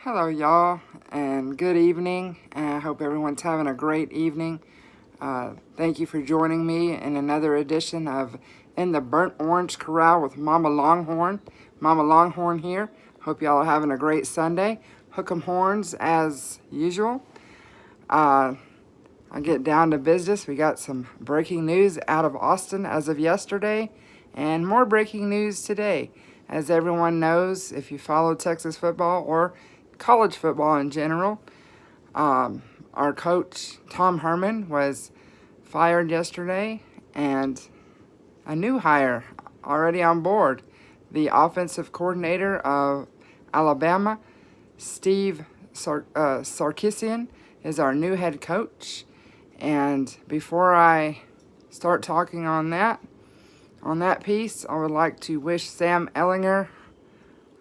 Hello, y'all, and good evening. I hope everyone's having a great evening. Thank you for joining me in another edition of In the Burnt Orange Corral with Mama Longhorn. Mama Longhorn here. Hope y'all are having a great Sunday. Hook 'em horns as usual. I get down to business. We got some breaking news out of Austin as of yesterday, and more breaking news today. As everyone knows, if you follow Texas football or college football in general, our coach, Tom Herman, was fired yesterday, and a new hire already on board. The offensive coordinator of Alabama, Steve Sarkisian, is our new head coach. And before I start talking on that piece, I would like to wish Sam Ehlinger,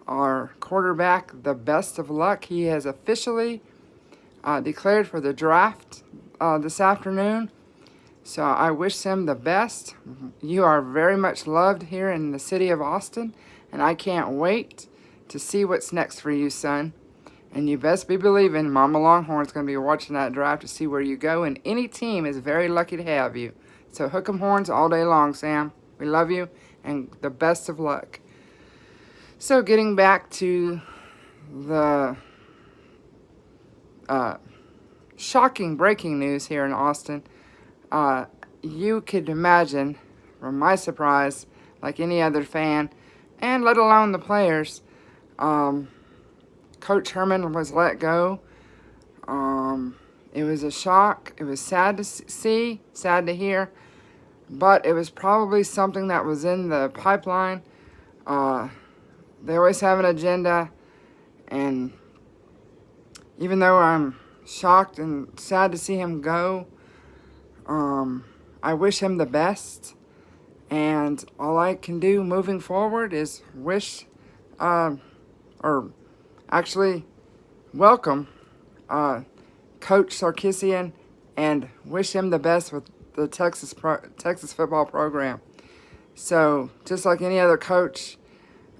our quarterback, the best of luck. He has officially declared for the draft this afternoon. So I wish him the best. You are very much loved here in the city of Austin, and I can't wait to see what's next for you, son. And you best be believing Mama Longhorn's going to be watching that draft to see where you go, and any team is very lucky to have you. So hook 'em horns all day long, Sam. We love you, and the best of luck. So getting back to the shocking breaking news here in Austin, you could imagine, from my surprise, like any other fan, and let alone the players, Coach Herman was let go. It was a shock. It was sad to see, sad to hear, but it was probably something that was in the pipeline. They always have an agenda, and even though I'm shocked and sad to see him go, I wish him the best, and all I can do moving forward is wish, or actually welcome Coach Sarkisian and wish him the best with the Texas football program. So just like any other coach,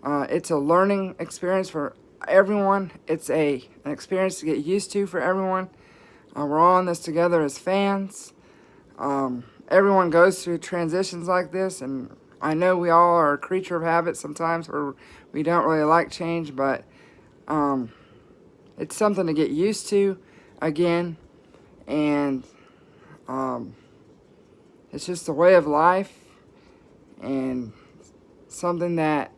it's a learning experience for everyone. It's an experience to get used to for everyone. We're all in this together as fans. Everyone goes through transitions like this, and I know we all are a creature of habit sometimes where we don't really like change, but it's something to get used to again, and it's just a way of life, and something that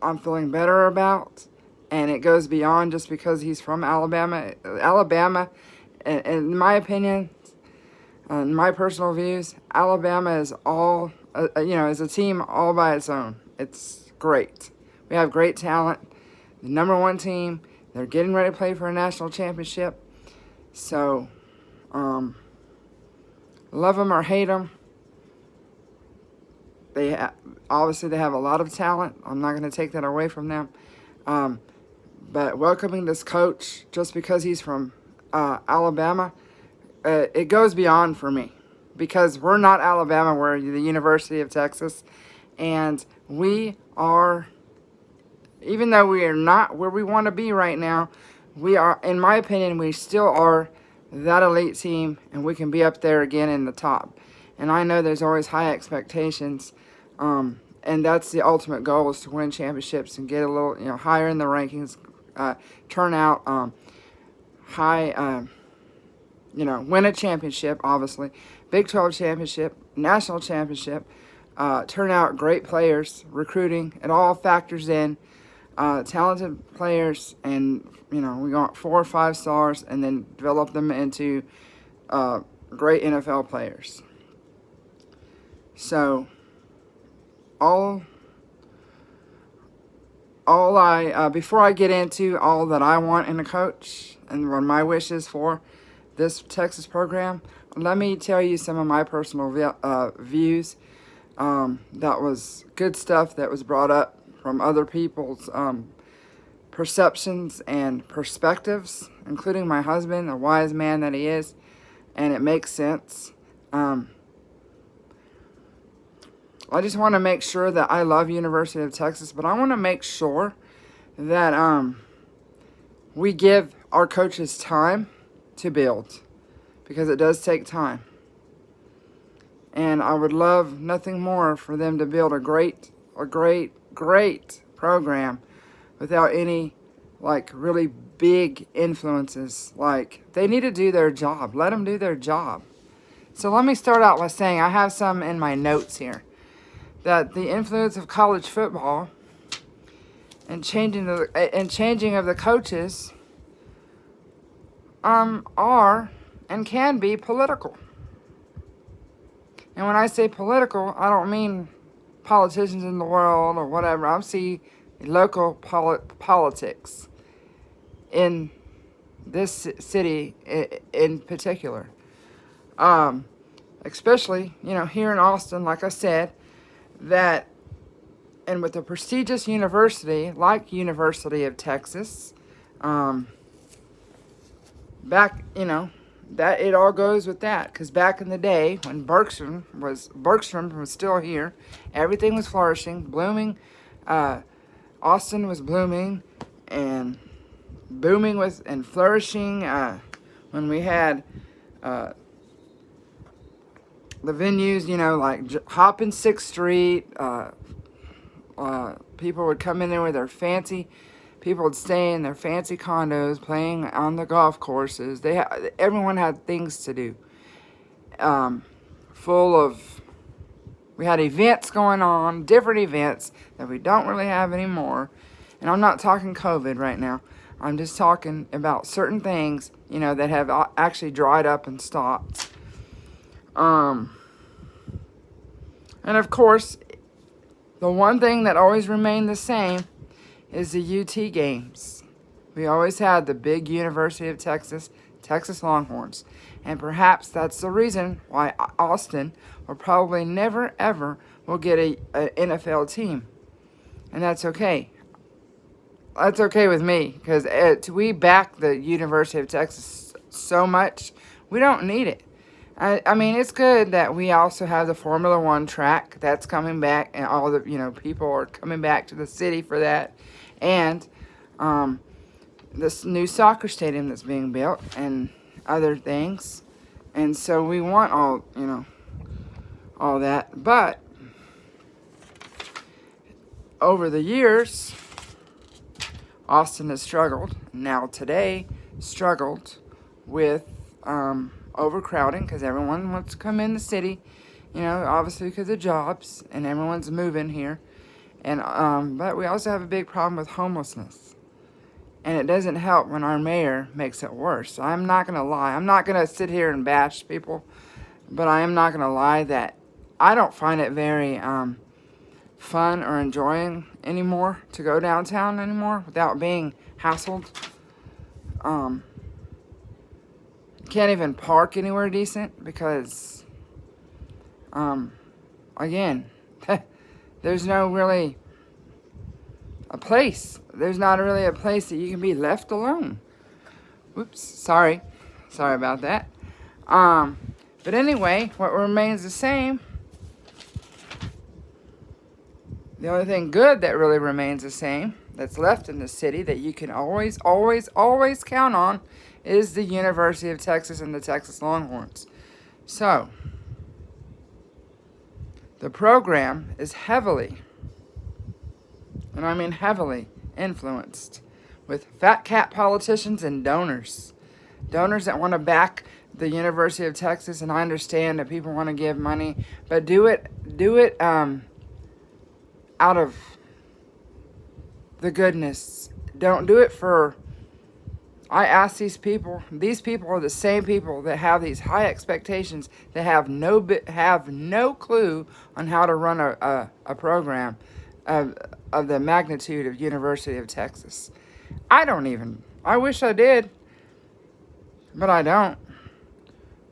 I'm feeling better about, and it goes beyond just because he's from Alabama. Alabama, in my opinion, in my personal views, Alabama is all, is a team all by its own. It's great. We have great talent. The number one team. They're getting ready to play for a national championship. So, love them or hate them, obviously they have a lot of talent. I'm not going to take that away from them. But welcoming this coach just because he's from Alabama, it goes beyond for me, because we're not Alabama, we're the University of Texas, and we are, even though we are not where we want to be right now, we are, in my opinion, we still are that elite team, and we can be up there again in the top. And I know there's always high expectations, and that's the ultimate goal, is to win championships and get a little, higher in the rankings, turn out high, win a championship, obviously, Big 12 championship, national championship, turn out great players, recruiting, it all factors in, talented players, and, we got 4 or 5 stars, and then develop them into great NFL players. So, before I get into all that I want in a coach and what my wish is for this Texas program, let me tell you some of my personal views. That was good stuff that was brought up from other people's perceptions and perspectives, including my husband, a wise man that he is, and it makes sense. I just want to make sure that I love University of Texas, but I want to make sure that we give our coaches time to build, because it does take time. And I would love nothing more for them to build a great program without any really big influences. They need to do their job. Let them do their job. So let me start out by saying I have some in my notes here. That the influence of college football and changing of the coaches are and can be political. And when I say political, I don't mean politicians in the world or whatever. I see local politics in this city in particular. Especially, here in Austin, like I said, that, and with a prestigious university like University of Texas, that it all goes with that. Because back in the day, when Bergstrom was still here, everything was flourishing, blooming. Austin was blooming and booming and flourishing. When we had the venues, like Hoppin' 6th Street, people would come in there with their people would stay in their fancy condos, playing on the golf courses. Everyone had things to do. We had events going on, different events that we don't really have anymore. And I'm not talking COVID right now. I'm just talking about certain things, that have actually dried up and stopped. And of course, the one thing that always remained the same is the UT games. We always had the big University of Texas Longhorns. And perhaps that's the reason why Austin will probably never, ever will get an NFL team. And that's okay. That's okay with me, because we back the University of Texas so much, we don't need it. I mean, it's good that we also have the Formula One track that's coming back, and all the people are coming back to the city for that, and this new soccer stadium that's being built and other things, and so we want all that. But over the years, Austin has struggled. Now today, struggled with overcrowding, because everyone wants to come in the city, obviously because of jobs, and everyone's moving here. And but we also have a big problem with homelessness, and it doesn't help when our mayor makes it worse. I'm not gonna lie. I'm not gonna sit here and bash people, but I am not gonna lie that I don't find it very fun or enjoying anymore to go downtown anymore without being hassled. Can't even park anywhere decent because, again, there's no really a place. There's not really a place that you can be left alone. Whoops, sorry about that. But anyway, what remains the same, the only thing good that really remains the same that's left in the city that you can always count on is the University of Texas and the Texas Longhorns. So, the program is heavily, and I mean heavily, influenced with fat cat politicians and donors. Donors that want to back the University of Texas, and I understand that people want to give money, but do it out of the goodness. Don't do it for... I ask these people are the same people that have these high expectations, that have no clue on how to run a program of the magnitude of University of Texas. I wish I did, but I don't.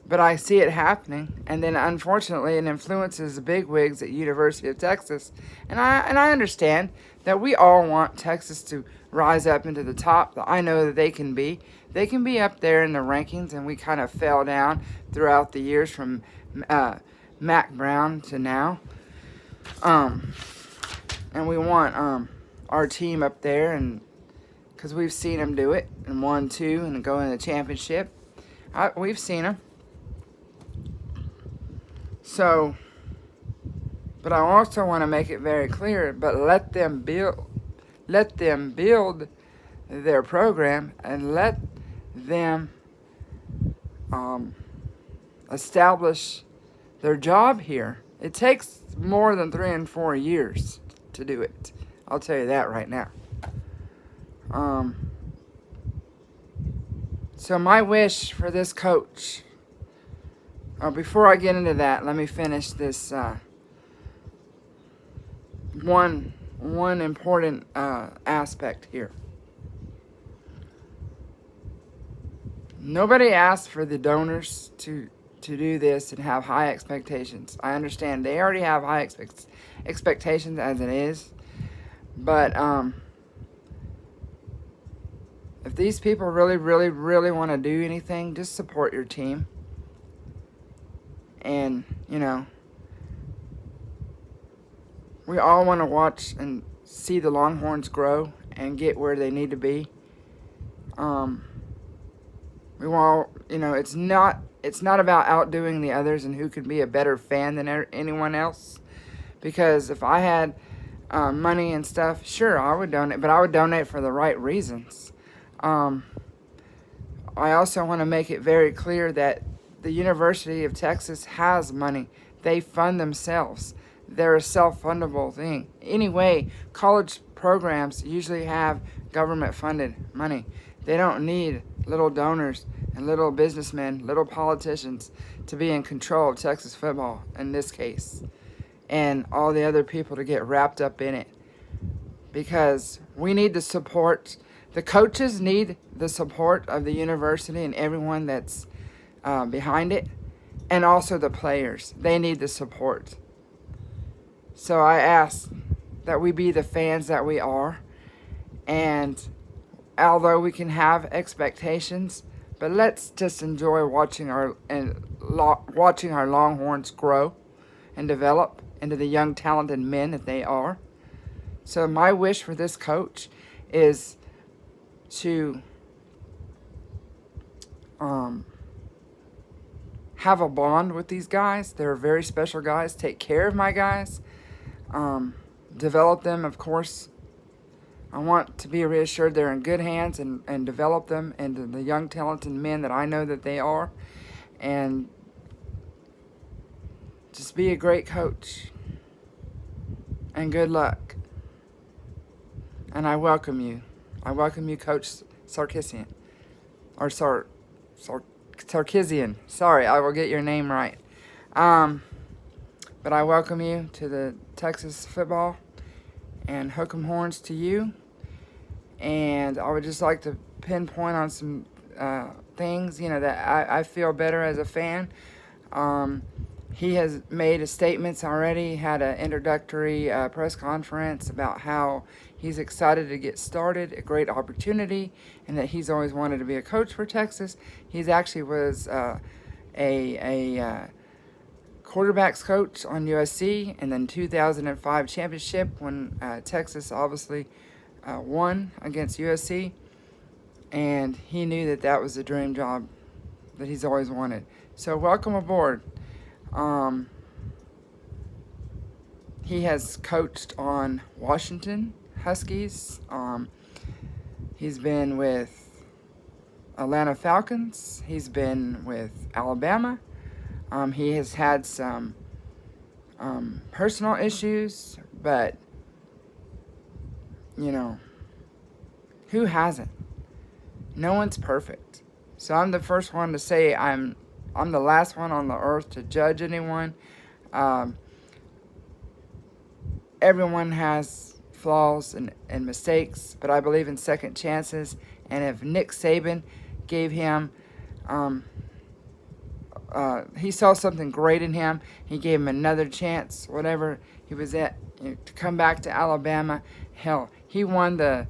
But I see it happening, and then unfortunately it influences the bigwigs at University of Texas. And I understand that we all want Texas to rise up into the top. I know that they can be up there in the rankings, and we kind of fell down throughout the years from Mac Brown to now. And we want our team up there and because we've seen them do it and won 2 and go in the championship. We've seen them. So, but I also want to make it very clear, but let them build their program and let them establish their job here. It takes more than 3 and 4 years to do it. I'll tell you that right now. So my wish for this coach, before I get into that, let me finish this one important aspect here. Nobody asked for the donors to do this and have high expectations. I understand they already have high expectations as it is, but if these people really want to do anything, just support your team. And, you know, we all want to watch and see the Longhorns grow and get where they need to be. We want, you know, it's not about outdoing the others and who could be a better fan than anyone else. Because if I had money and stuff, sure, I would donate, but I would donate for the right reasons. I also want to make it very clear that the University of Texas has money. They fund themselves. They're a self-fundable thing. Anyway, college programs usually have government-funded money. They don't need little donors and little businessmen, little politicians to be in control of Texas football in this case, and all the other people to get wrapped up in it. Because we need the support. The coaches need the support of the university and everyone that's behind it, and also the players. They need the support. So I ask that we be the fans that we are, and although we can have expectations, but let's just enjoy watching our Longhorns grow and develop into the young, talented men that they are. So my wish for this coach is to have a bond with these guys. They're very special guys. Take care of my guys. Develop them, of course. I want to be reassured they're in good hands and develop them into the young, talented men that I know that they are. And just be a great coach. And good luck. And I welcome you. I welcome you, Coach Sarkisian. Or Sarkisian. Sorry, I will get your name right. But I welcome you to the Texas football, and hook 'em horns to you. And I would just like to pinpoint on some things, you know, that I feel better as a fan. He has made statements already, had an introductory press conference about how he's excited to get started, a great opportunity, and that he's always wanted to be a coach for Texas. He's actually was a quarterbacks coach on USC, and then 2005 championship when Texas obviously won against USC, and he knew that that was the dream job that he's always wanted. So welcome aboard. He has coached on Washington Huskies. He's been with Atlanta Falcons. He's been with Alabama. He has had some personal issues, but, you know, who hasn't? No one's perfect. So I'm the first one to say I'm the last one on the earth to judge anyone. Everyone has flaws and mistakes, but I believe in second chances. And if Nick Saban gave him, he saw something great in him, he gave him another chance, whatever he was at, you know, to come back to Alabama. Hell, he won the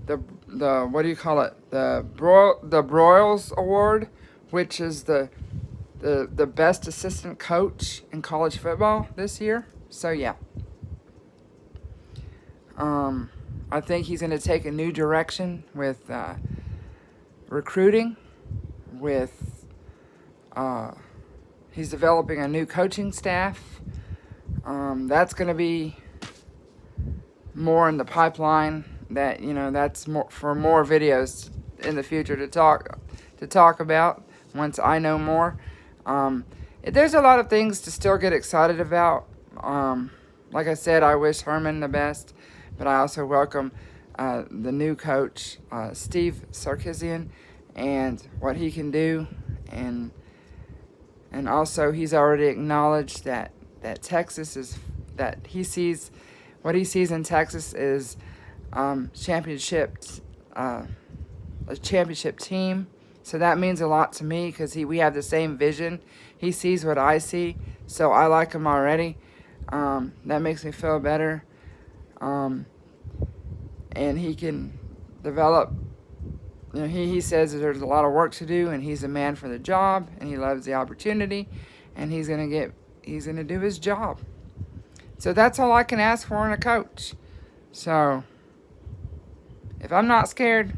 what do you call it? The Broyles Award, which is the best assistant coach in college football this year. So yeah. I think he's going to take a new direction with recruiting, with he's developing a new coaching staff. That's going to be more in the pipeline. That, that's more for more videos in the future to talk about once I know more. There's a lot of things to still get excited about. Like I said, I wish Herman the best, but I also welcome the new coach, Steve Sarkisian, and what he can do, and also he's already acknowledged that Texas is, that he sees, what he sees in Texas is a championship team. So that means a lot to me because we have the same vision. He sees what I see, so I like him already. That makes me feel better. And he can develop. He says that there's a lot of work to do, and he's a man for the job, and he loves the opportunity, and he's gonna do his job. So that's all I can ask for in a coach. So if I'm not scared,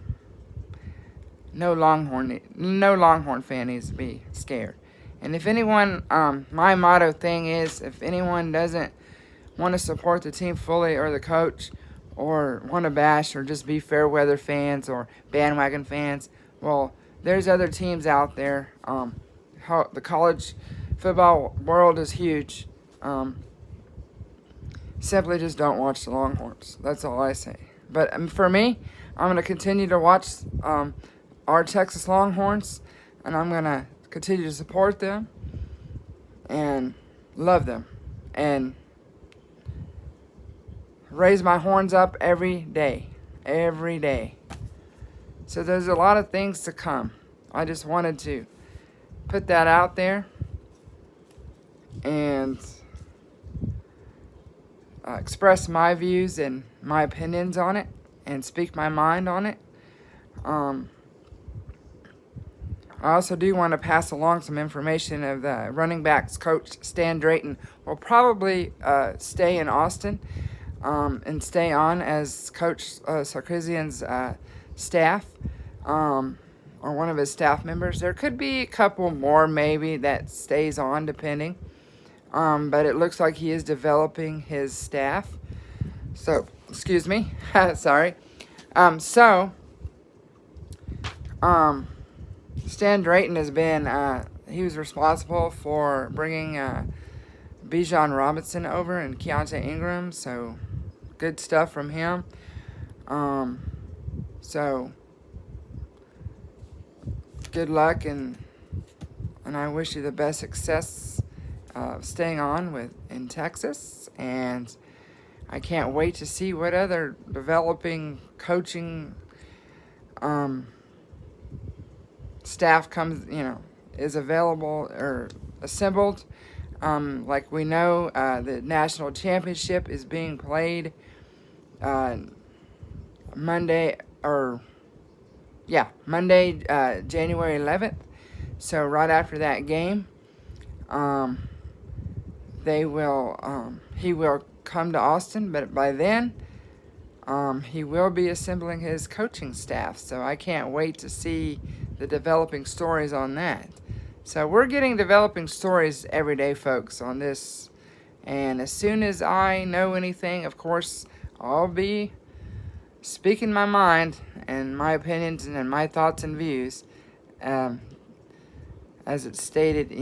no Longhorn fan needs to be scared. And if anyone, my motto thing is, if anyone doesn't want to support the team fully or the coach, or want to bash or just be fair weather fans or bandwagon fans, well, there's other teams out there. The college football world is huge. Simply just don't watch the Longhorns. That's all I say. But for me, I'm going to continue to watch our Texas Longhorns, and I'm going to continue to support them and love them and raise my horns up every day. So there's a lot of things to come. I just wanted to put that out there and express my views and my opinions on it and speak my mind on it. I also do want to pass along some information of the running backs coach. Stan Drayton will probably stay in Austin and stay on as Coach Sarkisian's staff, or one of his staff members. There could be a couple more maybe that stays on, depending. But it looks like he is developing his staff. So, excuse me, sorry. Stan Drayton has been, he was responsible for bringing Bijan Robinson over and Keontae Ingram, so good stuff from him. So good luck, and I wish you the best success staying on in Texas, and I can't wait to see what other developing coaching staff is available or assembled. Like we know, the national championship is being played Monday, January 11th. So right after that game, he will come to Austin, but by then, he will be assembling his coaching staff. So I can't wait to see the developing stories on that. So we're getting developing stories every day, folks, on this. And as soon as I know anything, of course, I'll be speaking my mind and my opinions and my thoughts and views. As it's stated,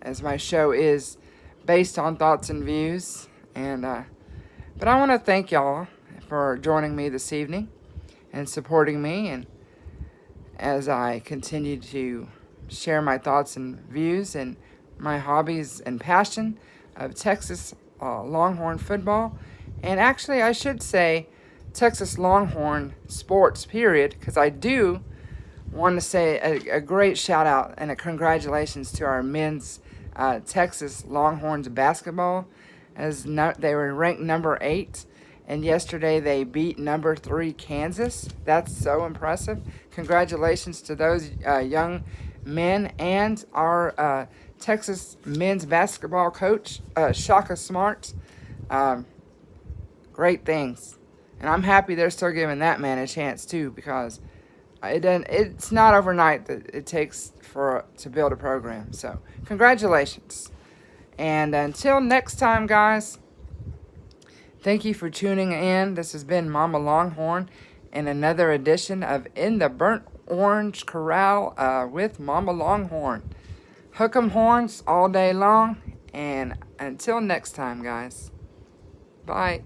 as my show is based on thoughts and views. And but I want to thank y'all for joining me this evening and supporting me, and as I continue to share my thoughts and views and my hobbies and passion of Texas Longhorn football, and actually I should say Texas Longhorn sports, period, because I do want to say a great shout out and a congratulations to our men's Texas Longhorns basketball, as they were ranked number 8. And yesterday they beat number 3 Kansas. That's so impressive. Congratulations to those young men and our Texas men's basketball coach, Shaka Smart. Great things. And I'm happy they're still giving that man a chance too, because it's not overnight that it takes to build a program. So congratulations. And until next time, guys, thank you for tuning in. This has been Mama Longhorn in another edition of In the Burnt Orange Corral with Mama Longhorn. Hook 'em horns all day long. And until next time, guys. Bye.